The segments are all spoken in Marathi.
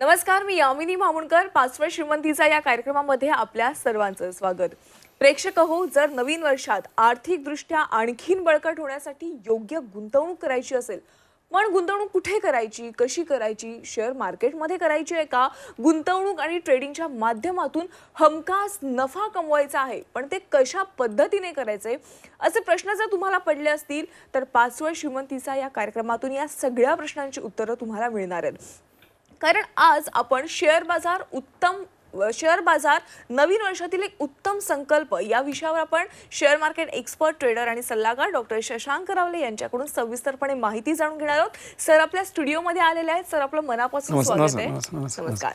नमस्कार, मी यामिनी मामुणकर. पाचव्या श्रीमंतीचा या कार्यक्रमामध्ये आपल्या सर्वांचं स्वागत. प्रेक्षक हो, जर नवीन वर्षात आर्थिकदृष्ट्या आणखीन बळकट होण्यासाठी योग्य गुंतवणूक करायची असेल, पण गुंतवणूक कुठे करायची, कशी करायची, शेअर मार्केटमध्ये करायची आहे का, गुंतवणूक आणि ट्रेडिंगच्या माध्यमातून हमखास नफा कमवायचा आहे, पण ते कशा पद्धतीने करायचे, असे प्रश्न जर तुम्हाला पडले असतील तर पाचव्या श्रीमंतीचा या कार्यक्रमातून या सगळ्या प्रश्नांची उत्तरं तुम्हाला मिळणार आहेत. कारण आज आपण शेअर बाजार नवीन वर्षातील एक उत्तम संकल्प या विषयावर आपण शेअर मार्केट एक्सपर्ट, ट्रेडर आणि सल्लागार डॉक्टर शशांक रावले यांच्याकडून सविस्तरपणे माहिती जाणून घेणार आहोत. सर आपल्या स्टुडिओमध्ये आलेले आहेत. सर आपलं मनापासून स्वागत आहे. नमस्कार.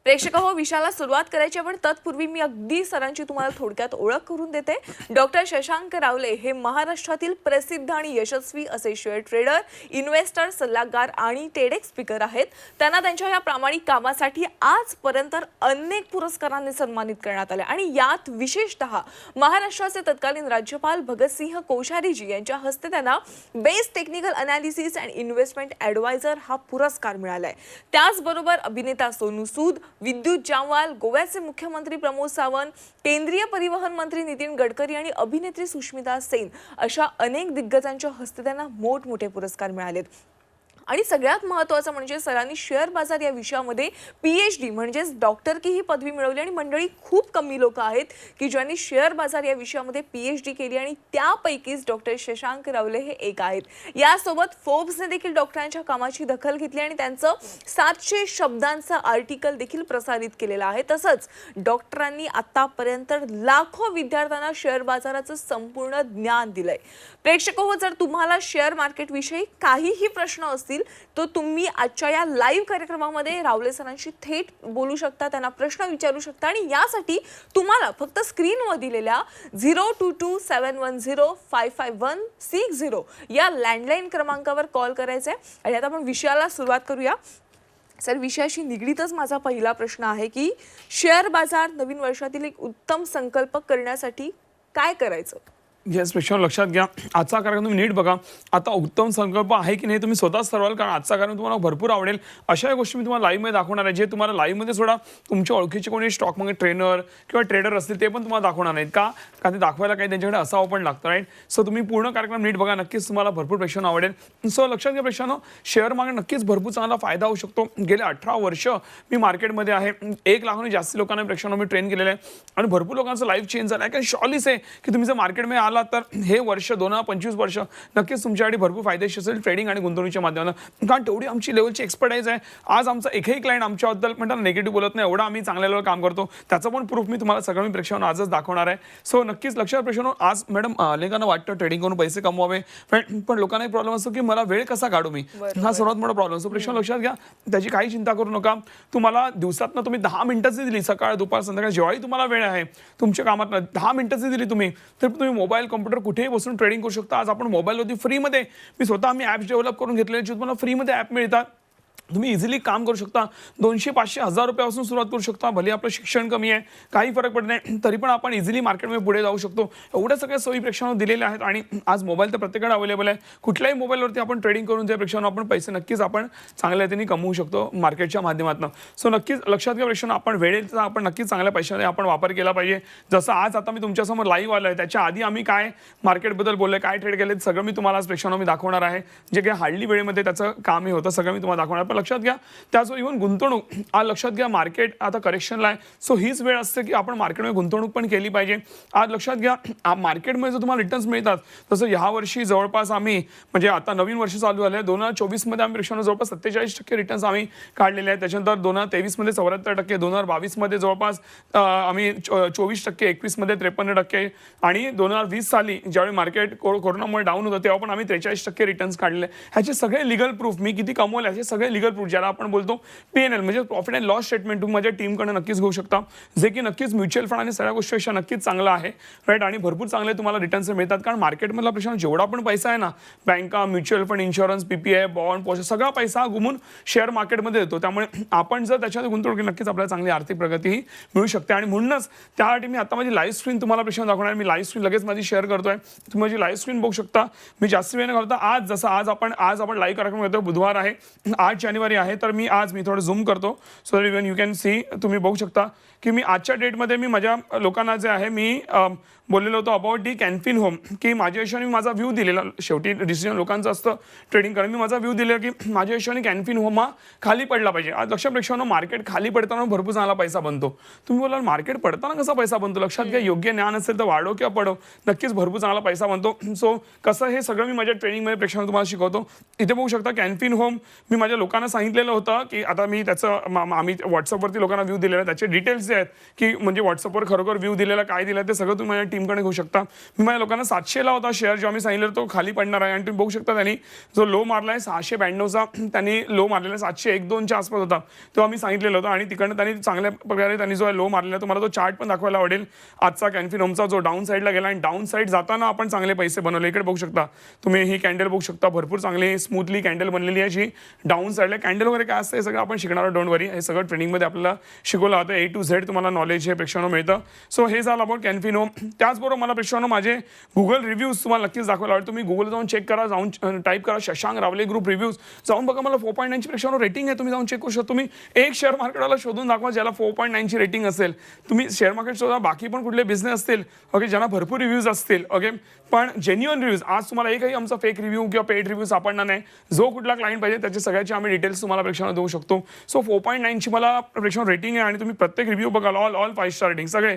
प्रेक्षक हो, विषयाला सुरुवात करायची पण तत्पूर्वी मी अगदी सरांची तुम्हाला थोडक्यात ओळख करून देते. डॉक्टर शशांक रावले हे महाराष्ट्रातील प्रसिद्ध आणि यशस्वी असे शेअर ट्रेडर, इन्व्हेस्टर, सल्लागार आणि टेडेक्स स्पीकर आहेत. त्यांना त्यांच्या या प्रामाणिक कामासाठी आजपर्यंत अनेक पुरस्कारांनी सन्मानित करण्यात आले आणि यात विशेषतः महाराष्ट्राचे तत्कालीन राज्यपाल भगतसिंह कोश्यारीजी यांच्या हस्ते त्यांना best technical analysis and investment adviser हा पुरस्कार मिळालाय. त्याचबरोबर अभिनेता सोनू सूद, विद्युत जामवाल, गोव्याचे मुख्यमंत्री प्रमोद सावंत, केंद्रीय परिवहन मंत्री नितीन गडकरी आणि अभिनेत्री सुष्मिता सेन अशा अनेक दिग्गजांच्या हस्ते त्यांना मोठमोठे पुरस्कार मिळालेत. आणि सगळ्यात महत्त्वाचं म्हणजे सरांनी शेअर बाजार या विषयामध्ये PhD म्हणजेच डॉक्टरकी ही पदवी मिळवली आणि मंडळी खूप कमी लोक आहेत की ज्यांनी शेअर बाजार या विषयामध्ये PhD केली आणि त्यापैकीच डॉक्टर शशांक रावले हे एक आहेत. यासोबत फोर्ब्सने देखील डॉक्टरांच्या कामाची दखल घेतली आणि त्यांचं 700 शब्दांचं आर्टिकल देखील प्रसारित केलेलं आहे. तसंच डॉक्टरांनी आतापर्यंत लाखो विद्यार्थ्यांना शेअर बाजाराचं संपूर्ण ज्ञान दिलंय. प्रेक्षक हो, जर तुम्हाला शेअर मार्केट विषयी काहीही प्रश्न असतील तो तुम्ही आजच्या या लाईव्ह कार्यक्रमामध्ये रावले सरांशी थेट बोलू शकता, त्यांना प्रश्न विचारू शकता आणि यासाठी तुम्हाला फक्त स्क्रीनवर दिलेल्या 022710555160 या लँडलाईन क्रमांकावर कॉल करायचा आहे. आणि आता आपण विषयाला सुरुवात करूया. सर, विषयाशी निगडीतच माझा पहिला प्रश्न आहे की शेअर बाजार नवीन वर्षातील एक उत्तम संकल्प करण्यासाठी काय करायचं? येस, प्रश्न लक्षात घ्या. आजचा कार्यक्रम तुम्ही नीट बघा. आता उत्तम संकल्प आहे की नाही तुम्ही स्वतःच ठरवाल, कारण आजचा कार्यक्रम तुम्हाला भरपूर आवडेल. अशा गोष्टी मी तुम्हाला लाईव्हमध्ये दाखवणार आहे जे तुम्हाला लाईव्हमध्ये सोडा तुमच्या ओळखीचे कोणी स्टॉक मार्केट ट्रेनर किंवा ट्रेडर असतील ते पण तुम्हाला दाखवणार नाहीत का ते दाखवायला काही त्यांच्याकडे असावं पण लागतं, राईट. सो तुम्ही पूर्ण कार्यक्रम नीट बघा, नक्कीच तुम्हाला भरपूर प्रेक्षण आवडेल. सो लक्षात घ्या प्रेक्षांनो, शेअर मार्केट नक्कीच भरपूर चांगला फायदा होऊ शकतो. गेले 18 वर्ष मी मार्केटमध्ये आहे. 1 लाखाहून जास्त लोकांना प्रेक्षांनो मी ट्रेन केलेलं आहे आणि भरपूर लोकांचं लाईफ चेंज झालं आहे. कारण शॉलीस आहे की तुम्ही जर मार्केटमध्ये आलात तर हे वर्ष 2025 वर्ष नक्कीच तुमच्यासाठी भरपूर फायदेशीर असेल ट्रेडिंग आणि गुंतवणुकीच्या माध्यमातून, कारण तेवढी आमची लेवलची एक्सपर्टाईज आहे. आज आमचा एकही क्लायंट आमच्याबद्दल म्हणतात नेगेटिव्ह बोलत नाही, एवढा आम्ही चांगल्या लेवलवर काम करतो. त्याचं पण प्रूफ मी तुम्हाला सगळं मी प्रेक्षकांना आजच दाखवणार आहे. सो नक्कीच लक्षात प्रेक्षकांनो, आज मॅडम अनेकांना वाटतं ट्रेडिंग करून पैसे कमवावे, पण लोकांना एक प्रॉब्लेम असतो की मला वेळ कसा काढू मी, हा सर्वात मोठा प्रॉब्लेम असतो. प्रेक्षक लक्षात घ्या, त्याची काही चिंता करू नका. तुम्हाला दिवसातनं तुम्ही 10 मिनिटाची दिली, सकाळ दुपार संध्याकाळ जेव्हाही तुम्हाला वेळ आहे तुमच्या कामात 10 मिनिटाची दिली तुम्ही, तर तुम्ही मोबाईल कॉम्प्युटर कुठेही बसून ट्रेडिंग करू शकता. आज आपण मोबाईलवरती फ्रीमध्ये, मी स्वतः आम्ही ॲप्स डेव्हलप करून घेतलेले जे तुम्हाला फ्रीमध्ये ॲप मिळतात. तुम्ही इझिली काम करू शकता. 200, 500, 1000 रुपयापासून सुरुवात करू शकता. भले आपलं शिक्षण कमी आहे, काही फरक पडत नाही, तरी पण आपण इझिली मार्केटमध्ये पुढे जाऊ शकतो. एवढ्या सगळ्या सोयी प्रेक्षकांना दिलेल्या आहेत आणि आज मोबाईल तर प्रत्येकाकडे अवेलेबल आहे. कुठल्याही मोबाईलवरती आपण ट्रेडिंग करून त्या प्रेक्षकांना आपण पैसे नक्कीच आपण चांगल्या रीतीने कमवू शकतो मार्केटच्या माध्यमातून. सो नक्कीच लक्षात घ्या प्रेक्षकांना, आपण वेळेचा आपण नक्कीच चांगल्या पैशाने आपण वापर केला पाहिजे. जसं आज आता मी तुमच्यासमोर लाईव्ह आलो आहे, त्याच्या आधी आम्ही काय मार्केटबद्दल बोललोय, काय ट्रेड केले, सगळं मी तुम्हाला आज प्रेक्षकांना मी दाखवणार आहे. जे काही हार्डली वेळेमध्ये त्याचं काम हे होतं सगळं मी तुम्हाला दाखवणार. पण लक्षात घ्या, त्याचो इव्हन गुंतवणूक, आज लक्षात घ्या मार्केट आता करेक्शनला आहे. सो हीच वेळ असते की आपण मार्केटमध्ये गुंतवणूक पण केली पाहिजे. आज लक्षात घ्या, मार्केटमध्ये जर तुम्हाला रिटर्न्स मिळतात, तसं ह्या वर्षी जवळपास आम्ही म्हणजे आता नवीन वर्ष चालू झालं आहे 2024 मध्ये आम्ही प्रेक्षकांना जवळपास 47% रिटर्न्स आम्ही काढलेले आहेत. त्याच्यानंतर 2023 मध्ये 74%, 2022 मध्ये जवळपास आम्ही 24%, 21 मध्ये 53% आणि 2020 साली ज्यावेळी मार्केट कोरोनामुळे डाऊन होतं तेव्हा पण आम्ही 43% रिटर्न्स काढले. ह्याचे सगळे लिगल प्रूफ, मी किती कमवले ह्याचे सगळे लिगल प्रूफ, ज्याला आपण बोलतो PNL म्हणजे प्रॉफिट अँड लॉस स्टेटमेंट, तुम्ही माझ्या टीमकडे नक्कीच घेऊ शकता, जे की नक्कीच म्युच्युअल फंड आणि सगळ्या गोष्टीपेक्षा नक्कीच चांगलं आहे, राईट. आणि भरपूर चांगले तुम्हाला रिटर्न्स मिळतात, कारण मार्केटमधला प्रश्न जेवढा पण पैसा आहे ना, बँका, mutual fund, insurance, PPI, bond, post, सगळा पैसा घुमून शेअर मार्केटमध्ये येतो. त्यामुळे आपण जर त्याच्यात गुंतवणूक केली नक्कीच आपल्याला चांगली आर्थिक प्रगतीही मिळू शकते. आणि म्हणूनच त्यासाठी मी आता माझी लाईव्ह स्क्रीन तुम्हाला प्रश्न दाखवणार. मी लाईव्ह स्क्रीन लगेच माझी शेअर करतोय, तुम्ही माझी लाईव्ह स्क्रीन बघू शकता. मी जास्त वेळ न घालता आज आपण लाईव्ह कार्यक्रम करतोय, बुधवार आहे 8 जानेवारी आहे. तर मी थोडं झूम करतो so that even you can see. तुम्ही बघू शकता की मी आजच्या डेटमध्ये मी माझ्या लोकांना जे आहे मी बोललेलो होतो अबाउट दी कॅनफिन होम, की माझ्या हिशोबाने मी माझा व्ह्यू दिलेला. शेवटी डिसिजन लोकांचं असतं ट्रेडिंग करणं. मी माझा व्ह्यू दिलेला की माझ्या हिशोबाने कॅनफिन होम हा खाली पडला पाहिजे. आज लक्ष प्रेक्षकांनो, मार्केट खाली पडताना भरपूर चांगला पैसा बनतो. तुम्ही बोलाल मार्केट पडताना कसा पैसा बनतो, लक्षात घ्या, योग्य ज्ञान असेल तर वाढो किंवा पडो, नक्कीच भरपूर चांगला पैसा बनतो. सो कसं हे सगळं मी माझ्या ट्रेनिंगमध्ये प्रेक्षकांना तुम्हाला शिकवतो. इथे बघू शकता कॅनफिन होम मी माझ्या लोकांना सांगितलेलं होतं की आता मी त्याचं आम्ही व्हॉट्सअपवरती लोकांना व्ह्यू दिलेला, त्याचे डिटेल्स जे आहेत की म्हणजे व्हॉट्सअपवर खरोखर व्ह्यू दिलेला काय दिलं ते सगळं तुम्ही माझ्या टीमकडे घेऊ शकता. मी माझ्या लोकांना 700 ला होता शेअर, जेव्हा मी सांगितलं तो खाली पडणार आहे आणि तुम्ही बघू शकता त्यांनी जो लो मारला आहे 692चा त्यांनी लो मारलेला 701-2च्या आसपास होता तेव्हा मी सांगितलेलं होतं. आणि तिकडनं त्यांनी चांगल्या प्रकारे त्यांनी जो लो मारलेला तुम्हाला तो चार्ट पण दाखवायला आवडेल आजचा कॅनफिन होमचा जो डाऊन साईडला गेला आणि डाऊन साईड जाताना आपण चांगले पैसे बनवले. इकडे बघू शकता तुम्ही ही कॅन्डल बघू शकता, भरपूर चांगली स्मूथली कॅन्डल बनलेली आहे जी डाऊन साईडला. कॅन्डल वगैरे काय असतं हे सगळं आपण शिकणार आहोत, डोंट वरी. हे सगळं ट्रेनिंगमध्ये आपल्याला शिकवलं होतं. A to Z तुम्हाला नॉलेज हे प्रेक्षकांनो मिळतं. सो हे झालं अबाउट कॅनफिन होम. त्याचबरोबर मला प्रेक्षकांनो माझे गुगल रिव्ह्यूज तुम्हाला नक्कीच दाखवायला आवडेल. तुम्ही गुगल जाऊन चेक करा, जाऊन टाईप करा शशांक रावले ग्रुप रिव्ह्यूज, जाऊन बघा. मला 4.9 ची प्रेक्षकांनो रेटिंग आहे, तुम्ही जाऊन चेक करू शकता. तुम्ही एक शेअर मार्केटला शोधून दाखवा ज्याला 4.9 ची रेटिंग असेल. तुम्ही शेअर मार्केट शोधा, बाकी पण कुठले बिझनेस असतील ओके ज्यांना भरपूर रिव्ह्यूज असतील ओके, पण जेन्युअन रिव्ह्यूज. आज तुम्हाला एकही आमचा फेक रिव्ह्यू किंवा पेड रिव्ह्यू सापडणार नाही. जो कुठला क्लायंट पाहिजे त्याचे सगळ्याचे आम्ही डिटेल्स तुम्हाला प्रेक्षकांना देऊ शकतो. सो 4.9 ची मला प्रेक्षकांनो रेटिंग आहे आणि तुम्ही प्रत्येक रिव्ह्यू बघाल ऑल 5 स्टार रेटिंग सगळे.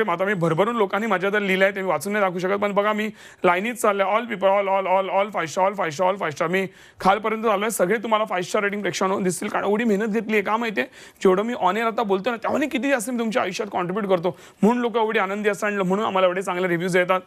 आता मी भरभरून लोकांनी माझ्याबद्दल लिहिलं आहे ते मी वाचून नाही दाखवू शकत, पण बघा मी लाईनीत चाललंय ऑल पीपल ऑल 5 स्टार मी खालपर्यंत चाललोय. सगळे तुम्हाला 5 स्टार रेटिंग प्रेक्षकांनो दिसतील. कारण एवढी मेहनत घेतली आहे का माहिती आहे, जेवढं मी ऑन एअर आता बोलतो ना त्यामुळे किती जास्त मी तुमच्या आयुष्यात कॉन्ट्रीब्यूट करतो म्हणून लोक एवढी आनंदी असतात, म्हणून आम्हाला एवढे चांगले रिव्ह्यूज येतात.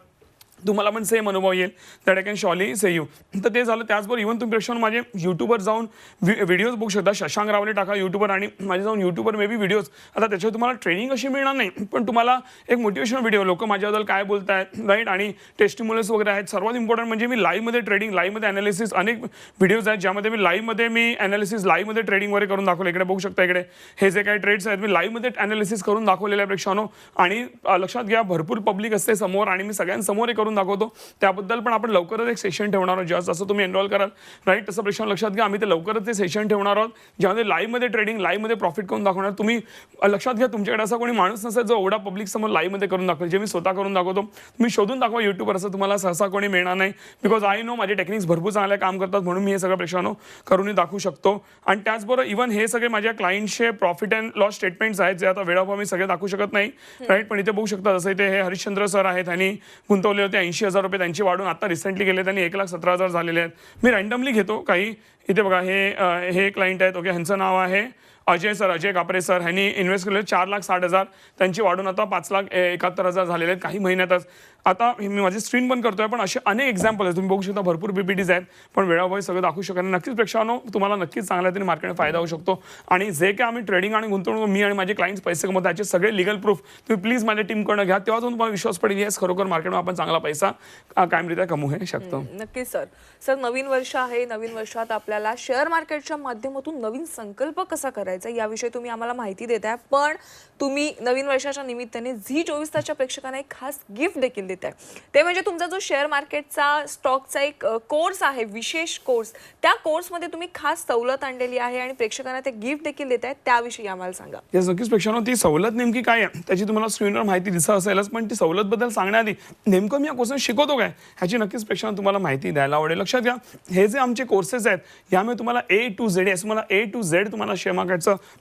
तुम्हाला पण सेम अनुभव येईल, that I can surely say you. तर ते झालं. त्याचबरोबर इव्हन तुम्ही प्रेक्षकांनो माझे यूट्यूबवर जाऊन व्हिडिओज बघू शकता. शशांक रावले टाका यूट्यूबवर आणि माझे जाऊन यूट्यूबवर मे बी व्हिडिओज. आता त्याच्यावर तुम्हाला ट्रेनिंग अशी मिळणार नाही, पण तुम्हाला एक मोटिवेशनल व्हिडिओ, लोक माझ्याबद्दल काय बोलत आहेत राईट, आणि टेस्टिमोनियल्स वगैरे आहेत. सर्वात इम्पॉर्टंट म्हणजे मी लाईव्हमध्ये ट्रेडिंग, लाईव्हमध्ये अनालिसिस, अनेक व्हिडिओज आहेत ज्यामध्ये मी लाईव्हमध्ये अनालिसिस, लाईव्हमध्ये ट्रेडिंग वगैरे करून दाखवलं. इकडे बघू शकता, इकडे हे जे काही ट्रेड्स आहेत मी लाईव्हमध्ये अनालिसिस करून दाखवलेले आहे प्रेक्षकांनो. आणि लक्षात घ्या भरपूर पब्लिक असते समोर आणि मी सगळ्यांसमोर हे करून दाखवतो. त्याबद्दल पण आपण लवकरच एक सेशन ठेवणार आहोत. जसं तुम्ही एनरोल कराल राईट तसं प्रेक्षकांनो लक्षात घ्या आम्ही ते लवकरच ते सेशन ठेवणार आहोत ज्यामध्ये लाईव्हमध्ये ट्रेडिंग, लाईव्हमध्ये प्रॉफिट करून दाखवणार. तुम्ही लक्षात घ्या तुमच्याकडे असा कोणी माणूस नसेल जो एवढा पब्लिक समोर लाईव्हमध्ये करून दाखवेल, जे मी स्वतः करून दाखवतो. तुम्ही शोधून दाखवा यूट्यूबवर, असं तुम्हाला सहसा कोणी मिळणार नाही. बिकॉज आय नो माझे टेक्निक्स भरपूर चांगले काम करतात म्हणून मी हे सगळं प्रेक्षकांनो करूनही दाखवू शकतो. आणि त्याचबरोबर इव्हन हे सगळे माझ्या क्लायंटचे प्रॉफिट अँड लॉस स्टेटमेंट्स आहेत जे आता वेळाभाव मी सगळे दाखवू शकत नाही राईट. पण इथे बघू शकता जसं इथे हे हरिश्चंद्र सर आहेत, त्यांनी गुंतवले होते 80,000 रुपये, त्यांची वाढून आता रिसेंटली गेले त्यांनी 1,17,000 झालेले आहेत. मी रँडमली घेतो काही. इथे बघा हे क्लायंट आहेत ओके, ह्यांचं नाव आहे अजय सर, अजय कापरे सर. ह्यांनी इन्व्हेस्ट केले 4,60,000, त्यांची वाढून आता 5,71,000 झालेले आहेत काही महिन्यातच. आता मी माझी स्क्रीन पण करतोय, पण असे अनेक एक्झाम्पल आहेत तुम्ही बघू शकता, भरपूर PPTs आहेत, पण वेळाभावी सगळं दाखवू शकत नाही. नक्कीच प्रेक्षकांनो तुम्हाला नक्कीच चांगल्या तरी मार्केटने फायदा होऊ शकतो. आणि जे काय आम्ही ट्रेडिंग आणि गुंतवणूक मी आणि माझे क्लायंट्स पैसे कमवतात त्याचे सगळे लिगल प्रूफ तुम्ही प्लीज माझ्या टीमकडनं घ्या, तेव्हा तुम्हाला विश्वास पडेल येस खरोखर मार्केटमध्ये आपण चांगला पैसा कायमरित्या कमवू हे शकतो. नक्कीच सर. नवीन वर्ष आहे, नवीन वर्षात आपल्याला शेअर मार्केटच्या माध्यमातून नवीन संकल्प कसा करायचा याविषयी तुम्ही आम्हाला माहिती देताय, पण तुम्ही नवीन वर्षाच्या निमित्ताने झी24 तासच्या प्रेक्षकांना एक खास गिफ्ट देखील देताय. ते म्हणजे तुमचा जो शेअर मार्केटचा स्टॉकचा एक कोर्स आहे, विशेष कोर्स, त्या कोर्समध्ये तुम्ही खास सवलत आणलेली आहे आणि प्रेक्षकांना ते गिफ्ट देखील देताय, त्याविषयी आम्हाला सांगा. येस नक्कीच प्रेक्षकांनो, ती सवलत नेमकी काय आहे त्याची तुम्हाला स्क्रीनवर माहिती दिसत असेलच, पण ती सवलतबद्दल सांगण्याआधी नेमकं मी या कोर्समध्ये शिकवतो काय ह्याची नक्कीच प्रेक्षकांना तुम्हाला माहिती द्यायला आवडेल. लक्षात घ्या हे जे आमचे कोर्सेस आहेत यामुळे तुम्हाला A to Z तुम्हाला A to Z तुम्हाला शेअर मार्केटचं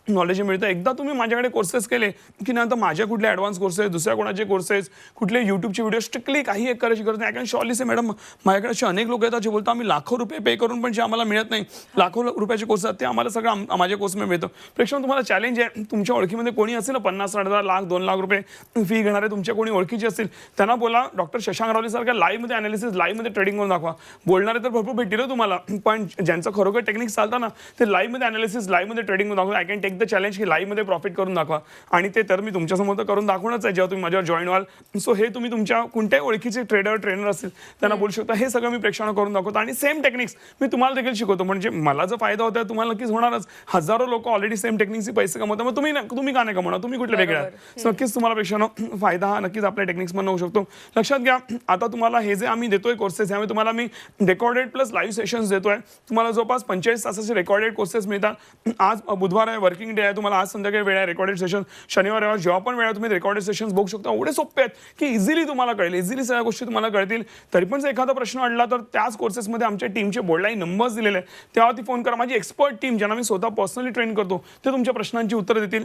नॉलेज मिळतं. एकदा तुम्ही माझ्याकडे कोर्सेस केले की नंतर माझ्या कुठले ॲडव्हान्स कोर्सेस, दुसऱ्या कोणाचे कोर्सेस, कुठले यूट्यूबचे व्हिडिओ स्ट्रिक्टली काही एक करायची गरज नाही. I can shortly say madam माझ्याकडे असे अनेक लोक येतात जे बोलतात आम्ही लाखो रुपये पे करून पण जे आम्हाला मिळत नाही, लाखो रुपयाचे कोर्स आहेत ते आम्हाला सगळं माझ्या कोर्समध्ये मिळतं. प्रेक्षकांनो तुम्हाला चॅलेंज आहे, तुमच्या ओळखीमध्ये कोणी असेल 50,000 लाख 2 लाख रुपये फी घेणारे तुमच्या कोणी ओळखीचे असतील त्यांना बोला डॉक्टर शशांक रावले सारख्या लाईव्हमध्ये अनालिसिस, लाईव्हमध्ये ट्रेडिंग करून दाखवा. बोलणारे तर भरपूर भेटतील तुम्हाला, पण ज्यांचं खरोखर टेक्निक चालतं ना ते लाईव्हमध्ये अनालिसिस, लाईव्हमध्ये ट्रेडिंग करून दाखवा. दाखवतो. I can take the challenge की लाईव्हमध्ये प्रॉफिट करून दाखवा. आणि ते तर मी तुमच्यासमोर तर करून दाखवणच आहे जेव्हा तुम्ही माझ्यावर जॉईन व्हाल. सो हे तुम्ही तुमच्या कोणत्याही ओळखीचे ट्रेनर असतील त्यांना बोलू शकता. हे सगळं मी प्रेक्षकांना करून दाखवतो आणि सेम टेक्निक्स मी तुम्हाला देखील शिकवतो. म्हणजे मला जो फायदा होता तुम्हाला नक्कीच होणारच. हजारो लोक ऑलरेडी सेम टेक्निक्सचे पैसे कमवतात. मग तुम्ही का नाही कमवणार? तुम्ही कुठले वेगळे आहात? सो नक्कीच तुम्हाला प्रेक्षकांना फायदा हा नक्कीच आपल्या टेक्निक्समधून होऊ शकतो. लक्षात घ्या, आता तुम्हाला हे जे आम्ही देतोय कोर्सेस, यामध्ये तुम्हाला मी रेकॉर्डेड प्लस लाईव्ह सेशन्स देतोय. तुम्हाला जवळपास 45 तासाचे रेकॉर्डेड कोर्सेस मिळतात. आज बुधवार आहे, वर्किंग डे आहे, तुम्हाला आज संध्याकाळी वेळ आहे रेकॉर्डेड सेशन. शनिवार आहे, जेव्हा पण वेळ आहे तुम्ही रेकॉर्डेड सेशन्स बघू शकता. एवढे सोपे आहेत की इझिली तुम्हाला कळेल, इझिली सगळ्या गोष्टी तुम्हाला कळतील. तरी पण जर एखादा प्रश्न अडला तर त्याच कोर्सेसमध्ये आमच्या टीमचे बोर्डलाईन नंबर्स दिलेले आहेत, त्यावरती फोन करा. माझी एक्सपर्ट टीम ज्यांना मी स्वतः पर्सनली ट्रेन करतो ते तुमच्या प्रश्नांची उत्तरं देतील.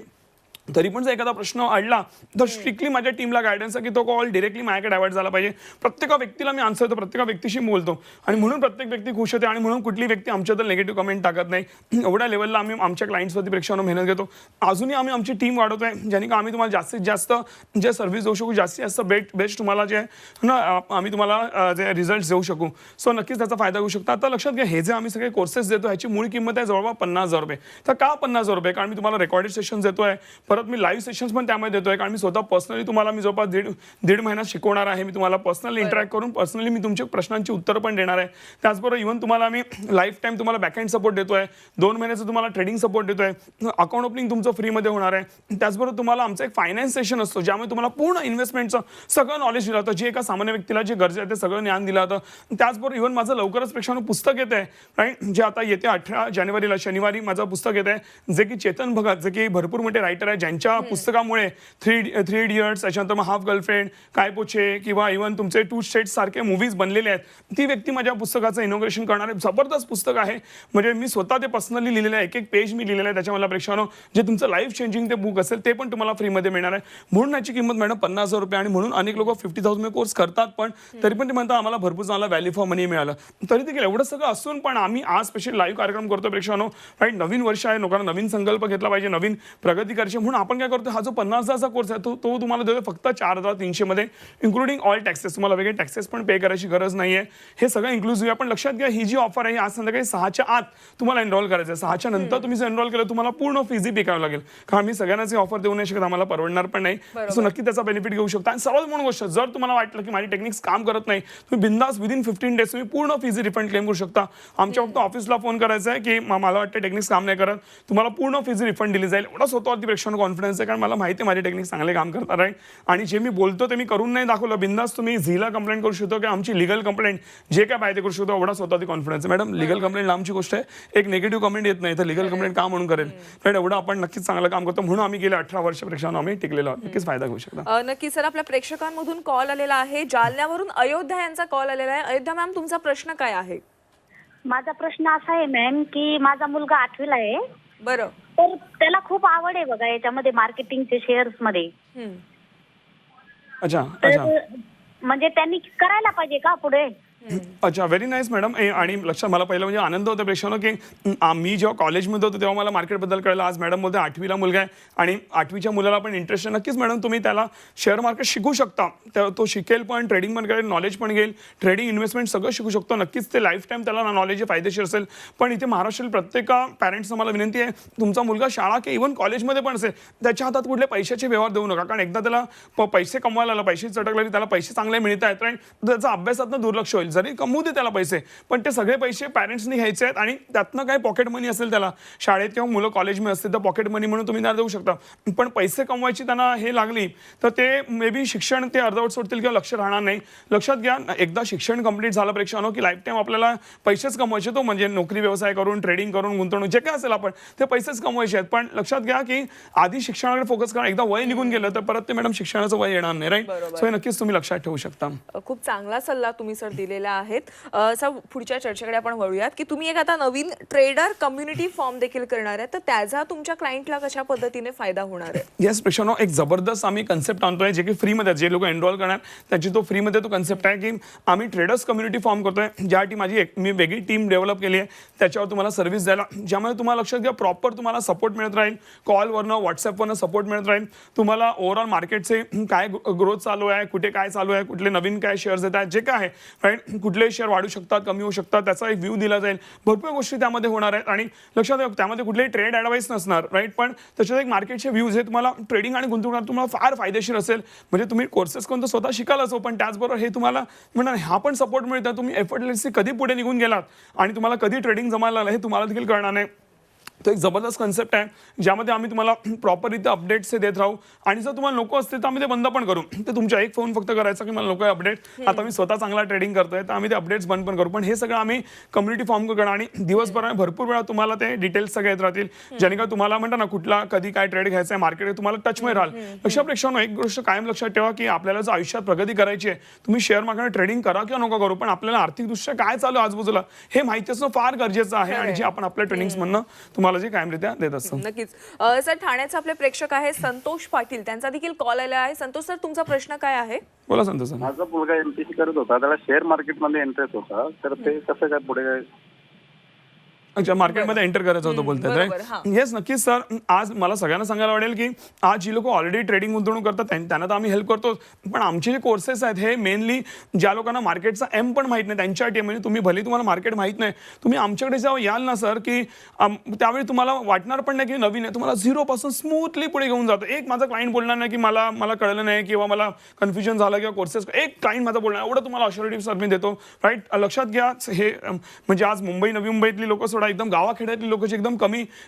तरी पण जर एखादा प्रश्न अडला तर स्ट्रिक्टली माझ्या टीमला गायडन्स आहे की तो कॉल डिरेक्टली माझ्याकडे डायव्हर्ट झाला पाहिजे. प्रत्येक व्यक्तीला मी आन्सर देतो, प्रत्येक व्यक्तीशी बोलतो आणि म्हणून प्रत्येक व्यक्ती खुश होते आणि म्हणून कुठली व्यक्ती आमच्याबद्दल निगेटिव्ह कमेंट टाकत नाही. एवढ्या लेवलला आम्ही आमच्या क्लायंट्सवरती प्रेक्षकांना मेहनत घेतो. अजूनही आम्ही आमची टीम वाढवतोय ज्याने का आम्ही तुम्हाला जास्तीत जास्त जे सर्व्हिस देऊ शकू, जास्तीत जास्त बेस्ट तुम्हाला जे आहे ना आम्ही तुम्हाला जे रिझल्ट देऊ शकू. सो नक्कीच त्याचा फायदा घेऊ शकता. आता लक्षात घ्या, हे जे आम्ही सगळे कोर्सेस देतो ह्याची मूळ किंमत आहे जवळपास 50,000 रुपये. तर का 50,000 रुपये? कारण मी तुम्हाला रेकॉर्डेड सेशन देतोय, परत मी लाईव्ह सेशन्स पण त्यामध्ये देतोय. कारण मी स्वतः पर्सनली तुम्हाला मी जवळपास दीड महिना शिकवणार आहे. मी तुम्हाला पर्सनली इंटरॅक्ट करून पर्सनली मी तुमच्या प्रश्नांची उत्तर पण देणार आहे. त्याचबरोबर इव्हन तुम्हाला मी लाईफ टाईम तुम्हाला बॅकएंड सपोर्ट देतोय, 2 महिन्याचं तुम्हाला ट्रेडिंग सपोर्ट देतोय, अकाउंट ओपनिंग तुमचं फ्रीमध्ये होणार आहे. त्याचबरोबर तुम्हाला आमचं एक फायनान्स सेशन असतो ज्यामध्ये तुम्हाला पूर्ण इन्व्हेस्टमेंटचं सगळं नॉलेज दिलं जातं, जे एका सामान्य व्यक्तीला जे गरजे आहे ते सगळं ज्ञान दिलं जातं. त्याचबरोबर इव्हन माझं लवकरच प्रेक्षकांना पुस्तक येत आहे, राईट, जे आता येते 18 जानेवारीला शनिवारी माझं पुस्तक येत आहे, जे की चेतन भगत, जे की भरपूर मोठे रायटर आहे, ज्यांच्या पुस्तकामुळे थ्री इडियट्स, त्याच्यानंतर मग हाफ गर्लफ्रेंड, काय पोचे किंवा इव्हन तुमचे 2 स्टेट्स सारखे मूवीज बनलेले आहेत. ती व्यक्ती माझ्या पुस्तकाचं इनॉग्रेशन करणारे जबरदस्त पुस्तक आहे. म्हणजे मी स्वतः ते पर्सनली लिहिलेलं आहे, एक पेज मी लिहिलेलं आहे. त्याच्यामध्ये प्रेक्षकांनो जे तुमचं लाईफ चेंजिंग ते बुक असेल ते पण तुम्हाला फ्रीमध्ये मिळणार आहे. म्हणून याची किंमत मॅडम 50,000 रुपये. आणि म्हणून अनेक लोक 50,000 कोर्स करतात, पण तरी पण ते म्हणतात आम्हाला भरपूर चांगला व्हॅल्यू फॉर मनी मिळालं. तरी देखील एवढं सगळं असून पण आम्ही आज स्पेशल लाईव्ह कार्यक्रम करतो प्रेक्षकांनो. राईट, नवीन वर्ष आहे, लोकांना नवीन संकल्प घेतला पाहिजे, नवीन प्रगती करायची. म्हणून आपण काय करतो, हा जो 50,000चा कोर्स आहे तो तुम्हाला देतो फक्त 4,300 मध्ये, इन्क्लुडिंग ऑल टॅक्सेस. तुम्हाला वेगळे टॅक्सेस पण पे करायची गरज नाहीये. हे सगळं इन्क्लुसिव्ह आहे. पण लक्षात घ्या, ही जी ऑफर आहे आज संध्याकाळी 6च्या आत तुम्हाला एनरोल करायचं आहे. 6च्या नंतर तुम्ही जर एनरोल केलं तुम्हाला पूर्ण फीज पे करावं लागेल. कारण मी सगळ्यांनाच ही ऑफर देऊ नाही शकत, आम्हाला परवडणार पण नाही. सो नक्की त्याचा बेनिफिट घेऊ शकता. आणि सर्वात मोठी गोष्ट, जर तुम्हाला वाटलं की माझी टेक्निक्स काम करत नाही, तुम्ही बिंदास विदिन 15 डेज तुम्ही पूर्ण फीज रिफंड क्लेम करू शकता. आमच्या फक्त ऑफिसला फोन करायचा आहे की मला वाटतं टेक्निक्स काम नाही करत, तुम्हाला पूर्ण फीज रिफंड दिली जाईल. एवढा स्वतःवरती प्रेक्षकांना कॉन्फिडन्स आहे, कारण मला माहिती आहे माझे टेक्निक्स चांगले काम करतात आहे. आणि जे मी बोलतो ते मी करून नाही दाखवलं, बिंदास तुम्ही झीला कंप्लेंट करू शकतो की आमची लिगल कंप्लेंट जे काय पाहिजे करू शकतो. एवढा स्वतःची कॉन्फिडन्स आहे. मॅडम, लिगल कंप्लेंट लांबची गोष्ट आहे, एक निगेटिव्ह कमेंट येत नाही, तर लिगल कंप्लेंट का म्हणून करेल. राईट, एवढं आपण नक्कीच चांगलं काम करतो. म्हणून आम्ही गेले 18 वर्ष प्रेक्षकांना आम्ही टिकलेलो आहोत. नक्कीच फायदा घेऊ शकता. नक्की सर, आपल्या प्रेक्षकांमधून कॉल आलेला आहे. जालन्यावरून अयोध्या यांचा कॉल आलेला आहे. अयोध्या मॅम, तुमचा प्रश्न काय आहे? माझा प्रश्न असा आहे मॅम की माझा मुलगा 8वीला आहे. बरं. तर त्याला खूप आवड आहे बघा याच्यामध्ये, मार्केटिंगचे शेअर्स मध्ये. अच्छा, म्हणजे त्यांनी करायला पाहिजे का पुढे? अच्छा, व्हेरी नाईस मॅडम. आणि लक्षात मला पहिलं म्हणजे आनंद होता प्रेक्षकांनो की मी जेव्हा कॉलेजमध्ये होतो तेव्हा मला मार्केटबद्दल कळलं. आज मॅडम बोलते 8वीला मुलगा आहे आणि 8वीच्या मुलाला पण इंटरेस्ट आहे. नक्कीच मॅडम, तुम्ही त्याला शेअर मार्केट शिकू शकता. तो शिकेल पण, ट्रेडिंग पण करेल, नॉलेज पण घेईल, ट्रेडिंग इन्व्हेस्टमेंट सगळं शिकू शकतो. नक्कीच ते लाईफ टाईम त्याला नॉलेज फायदेशीर असेल. पण इथे महाराष्ट्रातील प्रत्येक पॅरेंट्सना मला विनंती आहे, तुमचा मुलगा शाळा की इव्हन कॉलेजमध्ये पण असेल, त्याच्या हातात कुठले पैशाचे व्यवहार देऊ नका. कारण एकदा त्याला पैसे कमवायला आला, पैसे चटकले, त्याला पैसे चांगले मिळत आहेत, राईट, त्याचा अभ्यासातनं दुर्लक्ष होईल. जरी कमवू दे त्याला पैसे, पण ते सगळे पैसे पॅरेंट्सनी घ्यायचे आहेत आणि त्यातनं काय पॉकेट मनी असेल त्याला शाळेत किंवा मुलं कॉलेजमध्ये असतील तर पॉकेट मनी म्हणून तुम्ही देऊ शकता. पण पैसे कमवायची त्यांना हे लागली तर ते मे बी शिक्षण ते अर्धवट सोडतील किंवा लक्ष राहणार नाही. लक्षात घ्या, एकदा शिक्षण कंप्लीट झालं प्रेक्षकांनो की लाईफ टाईम आपल्याला पैसेच कमवायचे. तो म्हणजे नोकरी व्यवसाय करून, ट्रेडिंग करून, गुंतवणूक जे काय असेल आपण ते पैसेच कमवायचे आहेत. पण लक्षात घ्या की आधी शिक्षणाकडे फोकस करा. एकदा वय निघून गेलं तर परत ते मॅडम शिक्षणाचं वय येणार नाही, राईट. सो नक्कीच तुम्ही लक्षात ठेवू शकता. खूप चांगला सल्ला तुम्ही सर दिलेला आहेत. पुढच्या चर्चेकडे आपण वळूयात की तुम्ही एक आता नवीन ट्रेडर कम्युनिटी फॉर्म देखील करणार आहे, तर त्याचा तुमच्या क्लायंटला कशा पद्धतीने फायदा होणार आहे? येस प्रेक्षकांनो, एक जबरदस्त आम्ही कन्सेप्ट आणतोय जे की फ्रीमध्ये, जे लोक एनरोल करणार त्याची तो फ्रीमध्ये तो कन्सेप्ट आहे की आम्ही ट्रेडर्स कम्युनिटी फॉर्म करतोय, ज्यासाठी मी वेगळी टीम डेव्हलप केली आहे त्याच्यावर तुम्हाला सर्व्हिस द्यायला, ज्यामध्ये तुम्हाला लक्षात घ्या प्रॉपर तुम्हाला सपोर्ट मिळत राहील. कॉलवरनं, व्हॉट्सअपवरनं सपोर्ट मिळत राहील. तुम्हाला ओव्हरऑल मार्केटचे काय ग्रोथ चालू आहे, कुठे काय चालू आहे, कुठले नवीन काय शेअर्स येत आहेत, जे काय आहे, राईट, कुठलेही शेअर वाढू शकतात, कमी होऊ शकतात, त्याचा एक व्ह्यू दिला जाईल. भरपूर गोष्टी त्यामध्ये होणार आहेत आणि लक्षात ठेवा त्यामध्ये कुठलेही ट्रेड ॲडवाईस नसणार, राईट. पण त्याच्यात एक मार्केटचे व्ह्यूज हे तुम्हाला ट्रेडिंग आणि गुंतवणूक तुम्हाला फार फायदेशीर असेल. म्हणजे तुम्ही कोर्सेस कोणतं स्वतः शिकालच हो, पण त्याचबरोबर हे तुम्हाला म्हणणार हा पण सपोर्ट मिळतं. तुम्ही एफर्टलेसली कधी पुढे निघून गेलात आणि तुम्हाला कधी ट्रेडिंग जमायला लागलं हे तुम्हाला देखील कळणार नाही. तो एक जबरदस्त कन्सेप्ट आहे ज्यामध्ये आम्ही तुम्हाला प्रॉपररित्या अपडेट्स देत राहू आणि जर तुम्हाला नको असते तर आम्ही ते बंद पण करू. ते तुमच्या एक फोन फक्त करायचा की मला नको आहे अपडेट, आता मी स्वतः चांगला ट्रेडिंग करतोय तर आम्ही ते अपडेट्स बंद पण करू. पण हे सगळं आम्ही कम्युनिटी फॉर्म करणार आणि दिवसभरात भरपूर वेळा तुम्हाला ते डिटेल्स सगळे येत राहतील, ज्याने का तुम्हाला म्हणता ना कुठला कधी काय ट्रेड घ्यायचा आहे मार्केट तुम्हाला टचमध्ये राहाल. अशा प्रेक्षकांनो एक गोष्ट कायम लक्षात ठेवा की आपल्याला जर आयुष्यात प्रगती करायची आहे, तुम्ही शेअर मार्केट ट्रेडिंग करा किंवा नको करू, पण आपल्याला आर्थिकदृष्ट्या काय चालू आहे आजूबाजूला हे माहिती असणं फार गरजेचं आहे आणि जे आपण आपल्या ट्रेनिंग्स म्हणणं तुम्हाला जे कायमरित्या देत असतो. नक्कीच. सर ठाण्याचे आपले प्रेक्षक आहे संतोष पाटील, त्यांचा देखील कॉल आला आहे. संतोष सर, तुमचा प्रश्न काय आहे? बोला संतोष सर. माझा मुलगा एमपीसी करत होता, त्याला शेअर मार्केटमध्ये इंटरेस्ट होता, तर ते कसं काय पुढे अच्छा, मार्केटमध्ये एंटर करायचं होतं बोलतात, बरोबर, हां. राईट. येस, नक्कीच सर. आज मला सगळ्यांना सांगायला आवडेल की आज जी लोक ऑलरेडी ट्रेडिंग गुंतवणूक करतात त्यांना तर आम्ही हेल्प करतो, पण आमचे जे कोर्सेस आहेत हे मेनली ज्या लोकांना मार्केटचा एम पण माहित नाही त्यांच्यासाठी. म्हणजे तुम्ही भले तुम्हाला मार्केट माहित नाही, तुम्ही आमच्याकडे जेव्हा याल ना सर की त्यावेळी तुम्हाला वाटणार पण नाही की नवीन आहे, तुम्हाला झिरोपासून स्मूथली पुढे घेऊन जातं. एक माझा क्लायंट बोलणार नाही की मला कळलं नाही किंवा मला कन्फ्युजन झालं किंवा कोर्सेस, एक क्लायंट माझा बोलणार एवढं तुम्हाला अश्युरिटी सर मी देतो, राईट. लक्षात घ्या हे म्हणजे आज मुंबई नवी मुंबईतली लोक सोडा, एकदम गावाखेड्यातली लोक जे एकदम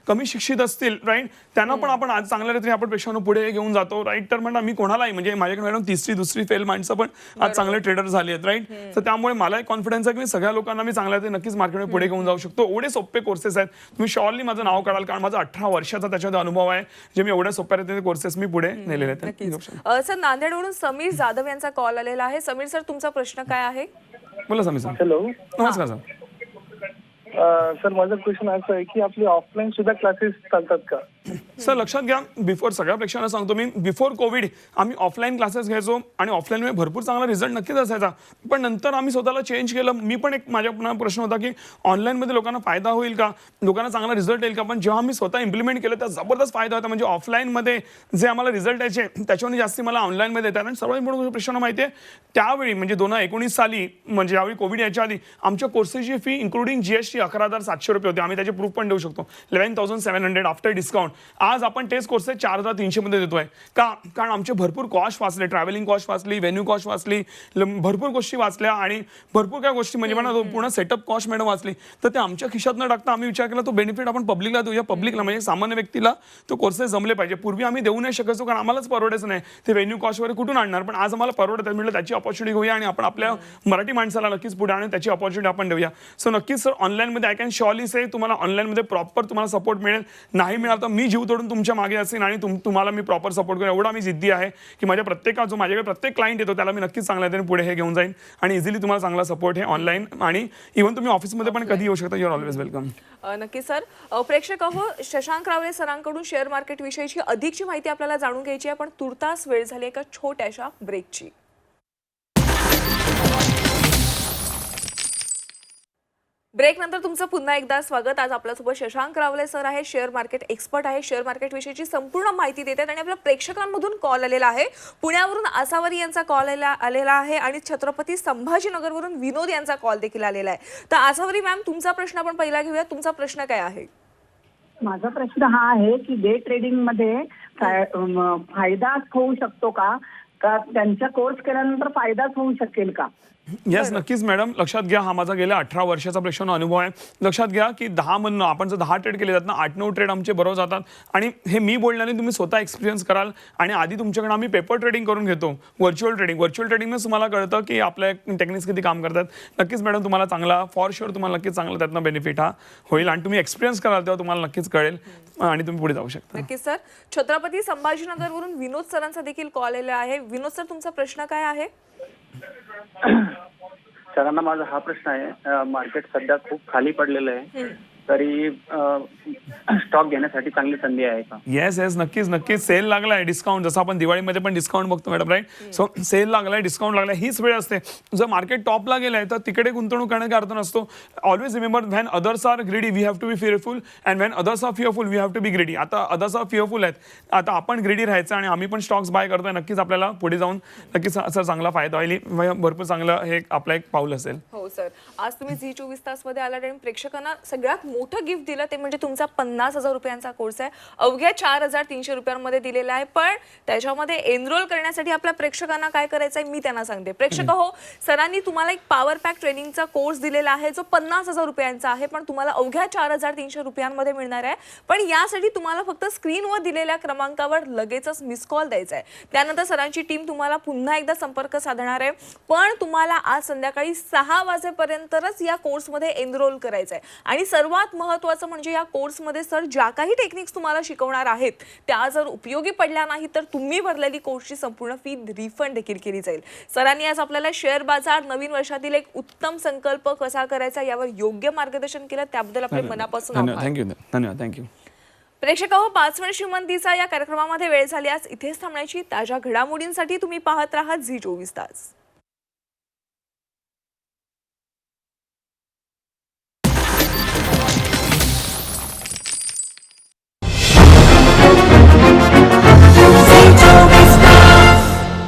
कमी शिक्षित असतील, राईट, त्यांना पण आपण आज चांगल्या रीतीने आपण पेक्षांना पुढे घेऊन जातो, राईट. तर म्हणा मी कोणालाही म्हणजे माझ्याकडे मॅडम तिसरी दुसरी फेल माणसं पण आज चांगले ट्रेडर झाले आहेत, राईट. तर त्यामुळे मला एक कॉन्फिडन्स आहे की मी सगळ्या लोकांना मी चांगल्या रीतीने नक्कीच मार्केटमध्ये पुढे घेऊन जाऊ शकतो. एवढे सोपे कोर्सेस आहेत, तुम्ही शॉर्टली माझं नाव काढाल कारण माझा 18 वर्षाचा त्याच्यामध्ये अनुभव आहे, जे मी एवढ्या सोप्या रीतीने कोर्सेस मी पुढे नेलेले आहेत. सर नांदेडवरून समीर जाधव यांचा कॉल आलेला आहे. समीर सर, तुमचा प्रश्न काय आहे? बोला समीर सर. हॅलो नमस्कार सर. सर, माझं क्वेश्चन असं आहे की आपले ऑफलाईन सुद्धा क्लासेस चालतात का? सर लक्षात घ्या, बिफोर सगळ्या प्रेक्षकांना सांगतो मी, बिफोर कोविड आम्ही ऑफलाईन क्लासेस घ्यायचो आणि ऑफलाईन भरपूर चांगला रिझल्ट नक्कीच असायचा, पण नंतर आम्ही स्वतःला चेंज केलं. मी पण एक माझ्या प्रश्न होता की ऑनलाईनमध्ये लोकांना फायदा होईल का, लोकांना चांगला रिझल्ट येईल का, पण जेव्हा आम्ही स्वतः इम्प्लिमेंट केलं त्या जबरदस्त फायदा होता. म्हणजे ऑफलाईनमध्ये जे आम्हाला रिझल्ट यायचे त्याच्यावर जास्ती मला ऑनलाईनमध्ये येतात. आणि सर्वात मोठं प्रश्न माहिती आहे, त्यावेळी म्हणजे 2019 साली म्हणजे यावेळी कोविड याच्या आधी आमच्या कोर्सेसची फी इन्क्लुडिंग GST 11,700 रुपये होते. आम्ही त्याचे प्रूफ पण देऊ शकतो. 11,700 आफ्टर डिस्काउंट. आज आपण टेस्ट कोर्सेस 4,300 मध्ये देतोय का, कारण आमचे भरपूर कॉस्ट वाचले, ट्रॅव्हलिंग कॉस्ट वाचली, व्हेन्यू कॉस्ट वाचली, भरपूर गोष्टी वाचल्या आणि भरपूर काय गोष्टी म्हणजे म्हणा पूर्ण सेटअप कॉस्ट मॅडम वाचली. तर ते आमच्या खिशात न टाकता आम्ही विचार केला तो बेनिफिट आपण पब्लिकला देऊया. पब्लिकला म्हणजे सामान्य व्यक्तीला तो कोर्सेस जमले पाहिजे. पूर्वी आम्ही देऊ नाही शकायचो कारण आम्हालाच परवडायचं नाही, ते व्हेन्यू कॉस्ट वगैरे कुठून आणणार, पण आज आम्हाला परवडत म्हटलं त्याची ऑपॉर्च्युनिटी घेऊया आणि आपण आपल्या मराठी माणसाला नक्कीच पुढे आणून त्याची ऑपॉर्च्युनिटी आपण देऊया. सो नक्कीच सर ऑनलाईनमध्ये आय कॅन शॉर्ली से तुम्हाला ऑनलाईनमध्ये प्रॉपर तुम्हाला सपोर्ट मिळेल. नाही मिळाला तर मी जीव तोडून तुमच्या मागे असेल आणि तुम्हाला मी प्रॉपर सपोर्ट करेन. एवढा मी जिद्दी आहे की माझ्याकडे प्रत्येक क्लायंट येतो त्याला मी नक्कीच चांगल्या रीतीने पुढे हे घेऊन जाईन आणि इझिली तुम्हाला चांगला सपोर्ट हे ऑनलाईन आणि इव्हन तुम्ही ऑफिसमध्ये पण कधी येऊ शकता. Your always welcome. नक्की सर. प्रेक्षक शशांक रावले सरांकडून शेअर मार्केट विषयीची अधिकची माहिती आपल्याला जाणून घ्यायची आहे, पण तुर्तास वेळ झाली एका छोट्याशा ब्रेकची. ब्रेक नंतर तुमचं पुन्हा एकदा स्वागत. आज आपल्यासोबत शशांक रावले सर आहे, शेअर मार्केट एक्सपर्ट आहे, शेअर मार्केट विषयीची संपूर्ण माहिती देतात आणि आपल्या प्रेक्षकांमधून कॉल आलेला आहे. पुण्यावरून आसावरी यांचा कॉल आलेला आहे आणि छत्रपती संभाजीनगरवरून विनोद यांचा कॉल देखील आलेला आहे. तर आसावरी मॅम, तुमचा प्रश्न आपण पहिला घेऊया. तुमचा प्रश्न काय आहे? माझा प्रश्न हा आहे की डे ट्रेडिंग मध्ये फायदा होऊ शकतो का त्यांचा कोर्स केल्यानंतर फायदाच होऊ शकेल का? येस, नक्कीच मॅडम. लक्षात घ्या, हा माझा गेल्या 18 वर्षाचा प्रेक्षकांना अनुभव आहे. लक्षात घ्या की 10 मधनं आपण जर 10 ट्रेड केले जातात ना, 8-9 ट्रेड आमचे बरोबर जातात आणि हे मी बोलण्याने तुम्ही स्वतः एक्सपिरियन्स कराल. आणि आधी तुमच्याकडे आम्ही पेपर ट्रेडिंग करून घेतो, व्हर्च्युअल ट्रेडिंगमध्ये तुम्हाला कळतं की आपल्या टेक्निक्स किती काम करतात. नक्कीच मॅडम तुम्हाला चांगला फॉर शुअर तुम्हाला नक्कीच चांगला त्यातनं बेनिफिट हा होईल आणि तुम्ही एक्सपिरियन्स कराल तेव्हा तुम्हाला नक्कीच कळेल आणि तुम्ही पुढे जाऊ शकता. नक्कीच सर. छत्रपती संभाजीनगरवरून विनोद सरांचा देखील कॉल आलेला आहे. विनोद सर, तुमचा प्रश्न काय आहे? सरांना माझा हा प्रश्न आहे, मार्केट सध्या खूप खाली पडलेलं आहे तरी स्टॉक घेण्यासाठी चांगली संधी आहे का? येस येस, नक्कीच नक्कीच. सेल लागलाय, डिस्काउंट, जसं आपण दिवाळीमध्ये पण डिस्काउंट बघतो मॅडम, राईट? सो सेल लागलाय, डिस्काउंट लागलाय, हीच वेळ असते. जर मार्केट टॉपला गेलाय तर तिकडे गुंतवणूक करण्याचा अर्थ नसतो. Always remember, when others are greedy we have to be fearful, and when others are fearful we have to be greedy. आता अदर्स आर फिअरफुल आहेत, आता आपण ग्रेडी राहायचं आणि आम्ही पण स्टॉक्स बाय करतोय. नक्कीच आपल्याला पुढे जाऊन नक्कीच असा चांगला फायदा होईल. भरपूर चांगलं हे आपलं एक पाऊल असेल. हो सर, आज तुम्ही झी 24 तास मध्ये आलात आणि प्रेक्षकांना सगळ्यात मोठं गिफ्ट दिलं ते म्हणजे तुमचा 50,000 रुपयांचा कोर्स आहे, अवघ्या 4,300 रुपयांमध्ये दिलेला आहे. पण त्याच्यामध्ये एनरोल करण्यासाठी आपल्या प्रेक्षकांना काय करायचं आहे मी त्यांना सांगते. प्रेक्षक हो, सरांनी तुम्हाला एक पॉवर पॅक ट्रेनिंगचा कोर्स दिलेला आहे जो 50,000 रुपयांचा आहे, पण तुम्हाला अवघ्या 4,300 रुपयांमध्ये मिळणार आहे. पण यासाठी तुम्हाला फक्त स्क्रीनवर दिलेल्या क्रमांकावर लगेचच मिस कॉल द्यायचा आहे. त्यानंतर सरांची टीम तुम्हाला पुन्हा एकदा संपर्क साधणार आहे. पण तुम्हाला आज संध्याकाळी 6 वाजेपर्यंतच या कोर्समध्ये एनरोल करायचं आहे. आणि सर्वात महत्त्वाचं म्हणजे या कोर्समध्ये सर ज्या काही टेक्निक्स तुम्हाला शिकवणार आहेत त्या जर उपयोगी पडल्या नाही तर तुम्ही भरलेली कोर्सची संपूर्ण फी रिफंड देखील केली जाईल. सरांनी आज आपल्याला शेअर बाजार नवीन वर्षातील एक उत्तम संकल्प कसा करायचा यावर योग्य मार्गदर्शन केलं, त्याबद्दल आपले मनापासून आभार. थँक्यू, धन्यवाद, थँक्यू. प्रेक्षक हो, 5 मिनिट श्रीमंतीचा या कार्यक्रमामध्ये वेळ झाली. आज इथेच थांबण्याची. ताज्या घडामोडींसाठी तुम्ही पाहत राहा झी 24 तास.